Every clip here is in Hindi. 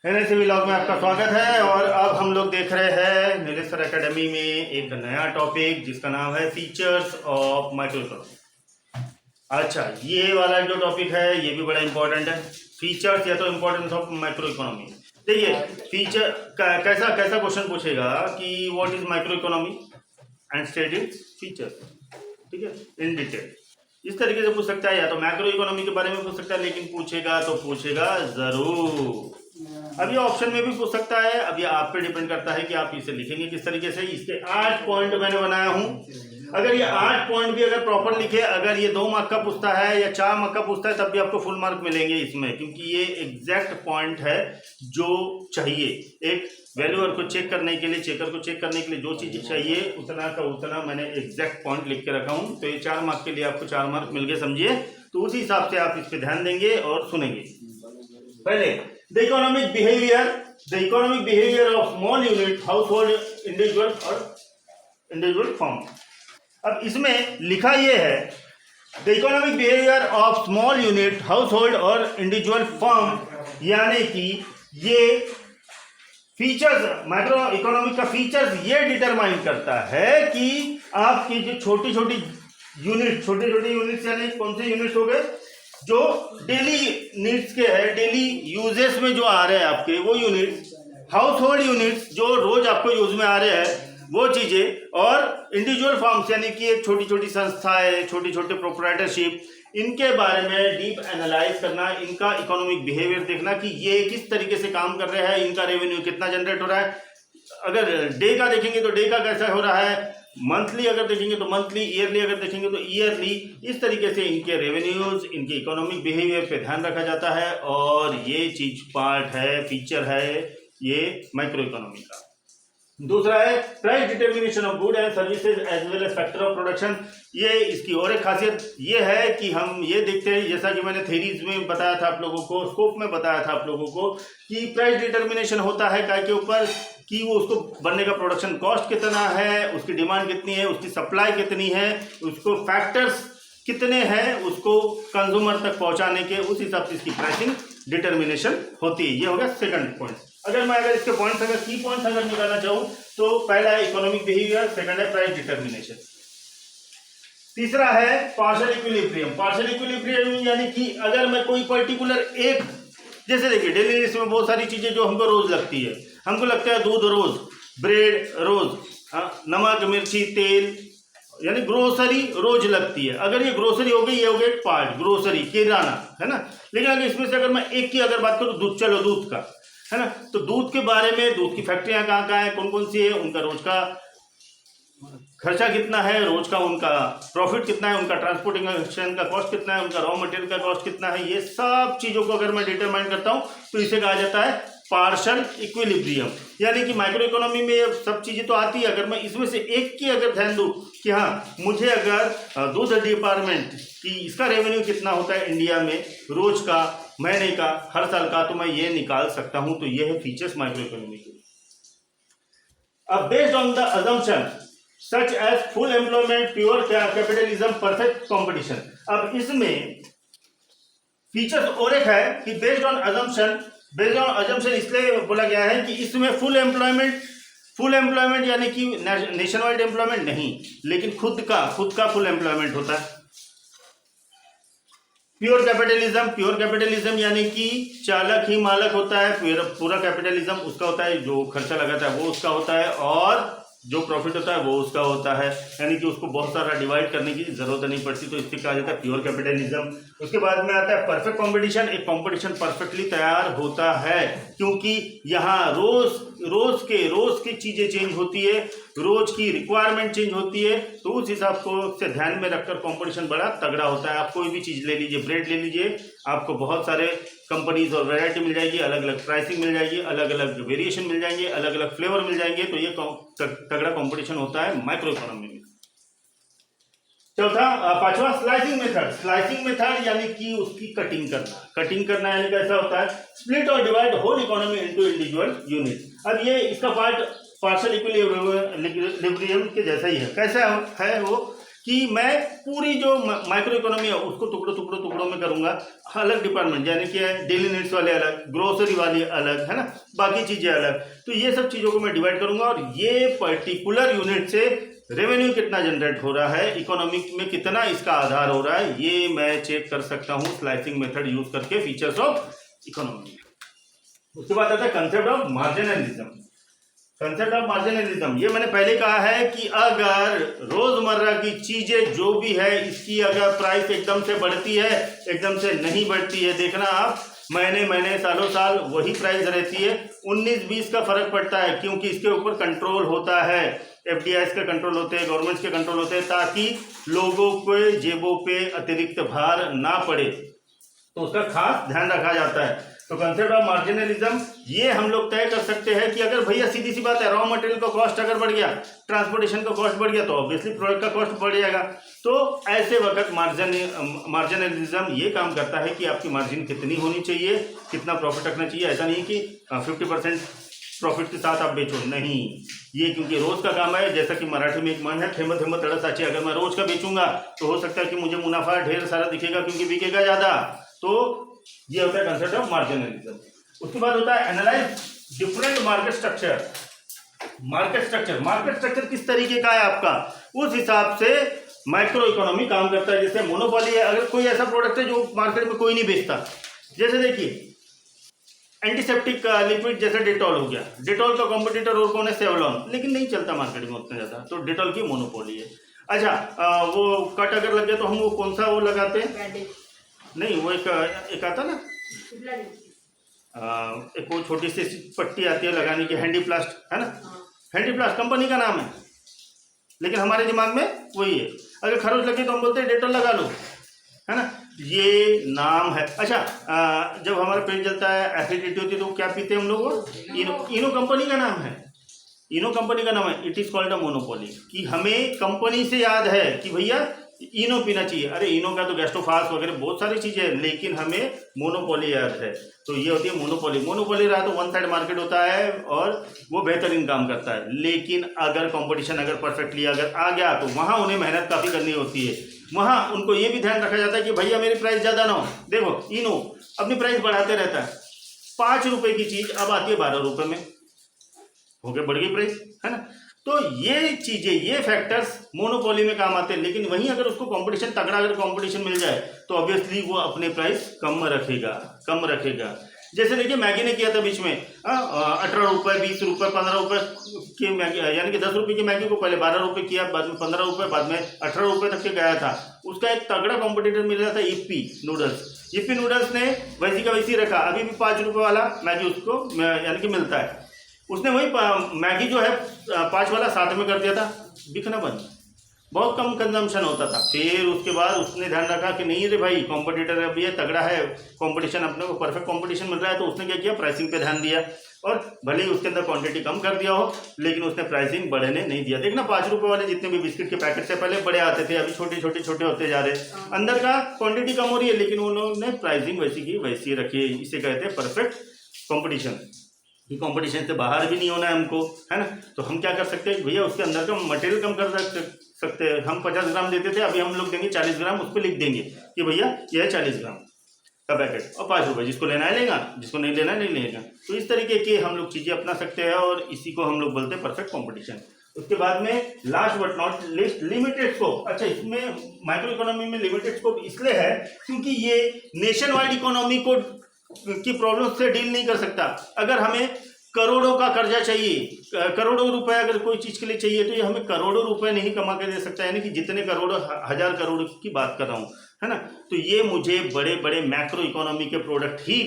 NSC व्लॉग में आपका स्वागत है। और अब हम लोग देख रहे हैं नीलेश सर एकेडमी में एक नया टॉपिक जिसका नाम है फीचर्स ऑफ माइक्रो इकोनॉमी। अच्छा, ये वाला जो टॉपिक है ये भी बड़ा इंपॉर्टेंट है, फीचर्स या तो इम्पोर्टेंस ऑफ माइक्रो इकोनॉमी। देखिए फीचर कैसा क्वेश्चन पूछेगा कि what is micro economy and state its feature, ठीक है, इन डिटेल। इस तरीके से पूछ सकता है, या तो मैक्रो इकोनॉमी के बारे में पूछ सकता है, लेकिन पूछेगा तो पूछेगा जरूर। अब ये ऑप्शन में भी पूछ सकता है। अब ये आप पे डिपेंड करता है कि आप इसे लिखेंगे किस तरीके से। इसके 8 पॉइंट मैंने बनाया हूं। अगर ये 8 पॉइंट भी अगर प्रॉपर लिखे, अगर ये 2 मार्क का पूछता है या 4 मार्क का पूछता है, तब भी आपको फुल मार्क मिलेंगे इसमें, क्योंकि ये एग्जैक्ट पॉइंट है जो चाहिए। एक वैल्यूअर को चेक करने के लिए, चेकर को चेक करने के लिए जो चीज़ चाहिए उतना का उतना मैंने एग्जैक्ट पॉइंट लिख के रखा हूँ। तो ये 4 मार्क के लिए आपको 4 मार्क मिल गए, समझिए। तो उसी हिसाब से आप इस पर ध्यान देंगे और सुनेंगे। पहले the economic behaviour of small unit, house hold, individual और इंडिविजुअल फर्म। अब इसमें लिखा ये है the economic behaviour of small unit, house hold और इंडिविजुअल फर्म, यानी कि ये फीचर्स, माइक्रो इकोनॉमिक का फीचर्स ये डिटरमाइन करता है कि आपकी जो छोटी छोटी यूनिट्स यानी कौन से यूनिट्स हो गए जो डेली नीड्स के हैं, डेली यूजेस में जो आ रहे हैं आपके वो यूनिट्स, हाउस होल्ड यूनिट्स जो रोज आपको यूज में आ रहे हैं वो चीजें, और इंडिविजुअल फर्म्स यानी कि एक छोटी छोटी संस्थाएं, छोटे छोटे प्रोप्राइटरशिप, इनके बारे में डीप एनालाइज करना, इनका इकोनॉमिक बिहेवियर देखना कि ये किस तरीके से काम कर रहे हैं, इनका रेवेन्यू कितना जनरेट हो रहा है। अगर डे का देखेंगे तो डे का कैसा हो रहा है, मंथली अगर देखेंगे तो मंथली, ईयरली अगर देखेंगे तो ईयरली। इस तरीके से इनके रेवेन्यूज, इनके इकोनॉमिक बिहेवियर पे ध्यान रखा जाता है, और ये चीज पार्ट है, फीचर है ये माइक्रो इकोनॉमी का। दूसरा है price determination of good and services as well as factor of production. ये इसकी और एक खासियत ये है कि हम ये देखते हैं, जैसा कि मैंने थ्योरीज में बताया था आप लोगों को, स्कोप में बताया था आप लोगों को, कि प्राइस डिटर्मिनेशन होता है काय के ऊपर, कि वो उसको बनने का प्रोडक्शन कॉस्ट कितना है, उसकी डिमांड कितनी है, उसकी सप्लाई कितनी है, उसको फैक्टर्स कितने हैं उसको कंज्यूमर तक पहुंचाने के, उस हिसाब से इसकी प्राइसिंग डिटर्मिनेशन होती है। ये हो गया सेकंड पॉइंट। अगर इसके पॉइंट्स अगर की पॉइंट्स अगर निकालना चाहूं तो पहला है इकोनॉमिक बिहेवियर, सेकंड है प्राइस डिटर्मिनेशन, तीसरा है पार्शियल इक्विलिब्रियम। पार्शियल इक्विलिब्रियम यानी कि अगर मैं कोई पर्टिकुलर एक, जैसे देखिए डेली बेसिस में बहुत सारी चीजें जो हमको रोज लगती है, हमको लगता है दूध रोज, ब्रेड रोज, नमक मिर्ची तेल यानी ग्रोसरी रोज लगती है। अगर ये ग्रोसरी हो गई, ये हो गया एक पार्ट, ग्रोसरी किराना, है ना। लेकिन अगर इसमें से अगर मैं एक की अगर बात करूँ, दूध, चलो दूध का, है ना, तो दूध के बारे में, दूध की फैक्ट्रियां कहाँ कहाँ हैं, कौन कौन सी है, उनका रोज का खर्चा कितना है, रोज का उनका प्रॉफिट कितना है, उनका ट्रांसपोर्टेशन का कॉस्ट कितना है, उनका रॉ मटेरियल का कॉस्ट कितना है, ये सब चीजों को अगर मैं डिटरमाइन करता हूं तो इसे कहा जाता है पार्शियल इक्विलिब्रियम। यानी कि माइक्रो इकोनॉमी में ये सब चीजें तो आती है, अगर मैं इसमें से एक की अगर ध्यान दूं कि हाँ मुझे अगर दूध डिपार्टमेंट की इसका रेवेन्यू कितना होता है इंडिया में रोज का, महीने का, हर साल का, तो मैं ये निकाल सकता हूं। तो ये है फीचर्स माइक्रो इकोनॉमी के। अब based on the assumption such as full employment, pure capitalism, perfect competition. अब इसमें फीचर्स और एक है कि बेस्ड ऑन अजम्पशन इसलिए बोला गया है कि इसमें फुल एम्प्लॉयमेंट यानी कि नेशन वाइड एम्प्लॉयमेंट नहीं, लेकिन खुद का फुल एम्प्लॉयमेंट होता है। प्योर कैपिटलिज्म यानी कि चालक ही मालक होता है, पूरा कैपिटलिज्म उसका होता है, जो खर्चा लगाता है वो उसका होता है, और जो प्रॉफिट होता है वो उसका होता है, यानी कि उसको बहुत सारा डिवाइड करने की जरूरत नहीं पड़ती। तो इससे कहा जाता है प्योर कैपिटलिज्म। उसके बाद में आता है परफेक्ट कंपटीशन। एक कंपटीशन परफेक्टली तैयार होता है, क्योंकि यहाँ रोज की चीजें चेंज होती है, रोज की रिक्वायरमेंट चेंज होती है, तो उस हिसाब को से ध्यान में रखकर कंपटीशन बड़ा तगड़ा होता है। आप कोई भी चीज ले लीजिए, ब्रेड ले लीजिए, आपको बहुत सारे कंपनीज और वैरायटी मिल जाएगी, अलग अलग प्राइसिंग मिल जाएगी, अलग अलग वेरिएशन मिल जाएंगे, अलग अलग फ्लेवर मिल जाएंगे। तो ये तगड़ा कंपटीशन होता है माइक्रो इकोनॉमी में। पांचवा स्लाइसिंग मेथड यानी कि उसकी कटिंग करना यानी कैसा होता है, स्प्लिट और divide whole economy into individual unit. अब ये इसका पार्ट पार्शियल इक्विलिब्रियम के जैसा ही है। कैसा है वो कि मैं पूरी जो माइक्रो इकोनॉमी है उसको टुकड़ों में करूंगा, अलग डिपार्टमेंट, यानी कि डेली नीड्स वाले अलग, ग्रोसरी वाली अलग, है ना, बाकी चीज़ें अलग। तो ये सब चीज़ों को मैं डिवाइड करूंगा और ये पर्टिकुलर यूनिट से रेवेन्यू कितना जनरेट हो रहा है, इकोनॉमिक में कितना इसका आधार हो रहा है, ये मैं चेक कर सकता हूँ स्लाइसिंग मेथड यूज करके फीचर्स ऑफ इकोनॉमी। उसके बाद आता है कंसेप्ट ऑफ मार्जिनलिज्म। कंसेप्ट ऑफ मार्जिनलिज्म ये मैंने पहले कहा है कि अगर रोजमर्रा की चीजें जो भी है इसकी अगर प्राइस एकदम से बढ़ती है, एकदम से नहीं बढ़ती है, देखना आप महीने सालों साल वही प्राइस रहती है, 19-20 का फर्क पड़ता है, क्योंकि इसके ऊपर कंट्रोल होता है, एफडीआई का कंट्रोल होते हैं, गवर्नमेंट्स के कंट्रोल होते हैं, ताकि लोगों के जेबों पे अतिरिक्त भार ना पड़े, तो उसका खास ध्यान रखा जाता है। तो कंसेप्ट ऑफ मार्जिनलिज्म ये हम लोग तय कर सकते हैं कि अगर भैया सीधी सी बात है, रॉ मटेरियल का कॉस्ट अगर बढ़ गया, ट्रांसपोर्टेशन का कॉस्ट बढ़ गया, तो ऑब्वियसली प्रोडक्ट का कॉस्ट बढ़ जाएगा। तो ऐसे वक्त मार्जिनलिज्म ये काम करता है कि आपकी मार्जिन कितनी होनी चाहिए, कितना प्रॉफिट रखना चाहिए। ऐसा नहीं कि 50% प्रॉफिट के साथ आप बेचो, नहीं, ये क्योंकि रोज का काम है। जैसा कि मराठी में एक मन है, थेम थेम तड़ साची, अगर मैं रोज का बेचूंगा तो हो सकता है कि मुझे मुनाफा ढेर सारा दिखेगा क्योंकि बिकेगा ज्यादा। तो ये होता है कंसेप्ट ऑफ मार्जिनलिज्म। उसके बाद होता है analyse different market structure. Market structure किस तरीके का है आपका, उस हिसाब से माइक्रो इकोनॉमी काम करता है। जैसे मोनोपोली है, अगर कोई ऐसा प्रोडक्ट है जो मार्केट में कोई नहीं बेचता, जैसे देखिए एंटीसेप्टिक लिक्विड जैसे डेटॉल हो गया, डेटॉल का कॉम्पिटिटर और कौन है, सेवलॉन, लेकिन नहीं चलता मार्केट में उतना ज्यादा, तो डेटॉल की मोनोपोली है। अच्छा, वो कट अगर लग गया तो हम वो कौन सा वो लगाते हैं, नहीं वो एक आता ना, एक वो छोटी सी पट्टी आती है लगाने की, हैंडीप्लास्ट, है ना, हैंडीप्लास्ट कंपनी का नाम है, लेकिन हमारे दिमाग में वही है। अगर खरोच लगे तो हम बोलते हैं डेटॉल लगा लो, है ना, ये नाम है। अच्छा, जब हमारा पेट जलता है, एसिडिटी होती है, तो क्या पीते हैं हम लोग, इनो कंपनी का नाम है, इनो कंपनी का नाम है। It is called a monopoly, कि हमें कंपनी से याद है कि भैया इनो पीना चाहिए। अरे इनो का तो गैस्ट्रोफास्ट वगैरह बहुत सारी चीजें हैं, लेकिन हमें मोनोपोली याद है, तो ये होती है मोनोपोली। मोनोपोली रहा तो वन साइड मार्केट होता है और वो बेहतरीन काम करता है। लेकिन अगर कंपटीशन अगर परफेक्टली अगर आ गया तो वहां उन्हें मेहनत काफी करनी होती है, वहां उनको ये भी ध्यान रखा जाता है कि भैया मेरी प्राइस ज्यादा ना हो। देखो इनो अपनी प्राइस बढ़ाते रहता है, 5 रुपए की चीज अब आती है 12 रुपए में, हो गया बढ़ गई प्राइस, है ना। तो ये चीजें, ये फैक्टर्स मोनोपोली में काम आते हैं। लेकिन वहीं अगर उसको कंपटीशन तगड़ा, अगर कंपटीशन मिल जाए तो ऑब्वियसली वो अपने प्राइस कम रखेगा। जैसे देखिए मैगी ने किया था बीच में 18 रुपए, 20 रुपए, 15 रुपए की मैगी, यानी कि 10 रुपए की मैगी को पहले 12 रुपए किया, बाद में 15 रुपए, बाद में 18 रुपए तक के गया था। उसका एक तगड़ा कॉम्पिटिटर मिल रहा था ईपी नूडल्स। ईपी नूडल्स ने वैसी का वैसी रखा, अभी भी 5 रुपए वाला मैगी उसको यानी कि मिलता है। उसने वही मैगी जो है 5 वाला 7 में कर दिया था, बिकना बंद, बहुत कम कंजम्पशन होता था। फिर उसके बाद उसने ध्यान रखा कि नहीं रे भाई, कॉम्पिटिटर अभी ये तगड़ा है, कंपटीशन अपने को परफेक्ट कंपटीशन मिल रहा है, तो उसने क्या किया, प्राइसिंग पे ध्यान दिया। और भले ही उसके अंदर क्वांटिटी कम कर दिया हो, लेकिन उसने प्राइसिंग बढ़ने नहीं दिया। देखना 5 रुपए वाले जितने भी बिस्किट के पैकेट थे पहले बड़े आते थे, अभी छोटे होते जा रहे, अंदर का क्वांटिटी कम हो रही है, लेकिन उन्होंने प्राइसिंग वैसी की वैसी रखी है। इसे कहते हैं परफेक्ट कॉम्पिटिशन। कि कंपटीशन से बाहर भी नहीं होना है हमको, है ना। तो हम क्या कर सकते हैं भैया, उसके अंदर का मटेरियल कम कर सकते हैं। हम 50 ग्राम देते थे, अभी हम लोग देंगे 40 ग्राम, उस पर लिख देंगे कि भैया यह है 40 ग्राम का पैकेट और 5 रुपये, जिसको लेना है लेगा, जिसको नहीं लेना है नहीं लेगा। तो इस तरीके के हम लोग चीज़ें अपना सकते हैं और इसी को हम लोग बोलते हैं परफेक्ट कॉम्पिटिशन। उसके बाद में last but not list, limited scope. अच्छा, इसमें माइक्रो इकोनॉमी में लिमिटेड स्कोप इसलिए है क्योंकि ये नेशन वाइड इकोनॉमी को की प्रॉब्लम से डील नहीं कर सकता। अगर हमें करोड़ों का कर्जा चाहिए, करोड़ों रुपए अगर कोई चीज के लिए चाहिए, तो ये हमें करोड़ों रुपए नहीं कमा के दे सकता है, यानी कि जितने करोड़ों, 1000 करोड़ की बात कर रहा हूँ, है ना। तो ये मुझे बड़े बड़े मैक्रो इकोनॉमी के प्रोडक्ट ही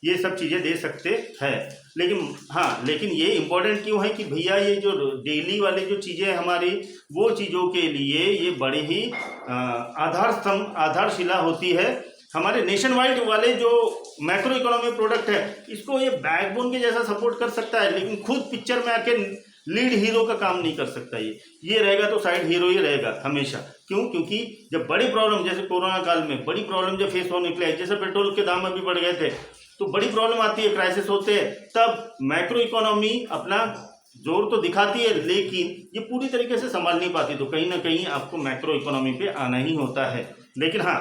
ये सब चीजें दे सकते हैं। लेकिन ये इंपॉर्टेंट क्यों है कि भैया ये जो डेली वाली जो चीजें हमारी, वो चीजों के लिए ये बड़ी ही आधारशिला होती है। हमारे नेशन वाइड वाले जो मैक्रो इकोनॉमी प्रोडक्ट है, इसको ये बैकबोन के जैसा सपोर्ट कर सकता है, लेकिन खुद पिक्चर में आके लीड हीरो का काम नहीं कर सकता। ये रहेगा तो साइड हीरो ही रहेगा हमेशा। क्यों? क्योंकि जब बड़ी प्रॉब्लम, जैसे कोरोना काल में बड़ी प्रॉब्लम जब फेस होने निकले, जैसे पेट्रोल के दाम अभी बढ़ गए थे, तो बड़ी प्रॉब्लम आती है, क्राइसिस होते हैं, तब मैक्रो इकोनॉमी अपना जोर तो दिखाती है लेकिन ये पूरी तरीके से संभाल नहीं पाती, तो कहीं ना कहीं आपको मैक्रो इकोनॉमी पे आना ही होता है। लेकिन हाँ,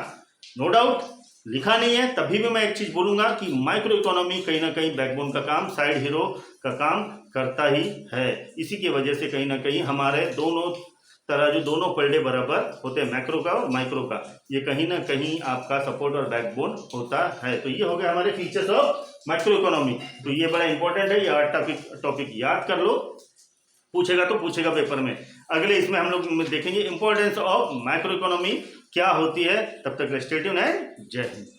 नो डाउट लिखा नहीं है तभी भी मैं एक चीज बोलूंगा कि माइक्रो इकोनॉमी कहीं ना कहीं बैकबोन का काम, साइड हीरो का काम करता ही है। इसी की वजह से कहीं ना कहीं हमारे दोनों तरह जो दोनों पलड़े बराबर होते हैं, मैक्रो का और माइक्रो का, ये कहीं ना कहीं आपका सपोर्ट और बैकबोन होता है। तो ये हो गया हमारे फीचर्स ऑफ माइक्रो इकोनॉमी। तो ये बड़ा इंपॉर्टेंट है, ये टॉपिक याद कर लो, पूछेगा तो पूछेगा पेपर में। अगले इसमें हम लोग देखेंगे इंपॉर्टेंस ऑफ माइक्रो इकोनॉमी क्या होती है। तब तक स्टे ट्यून्ड एंड जय हिंद।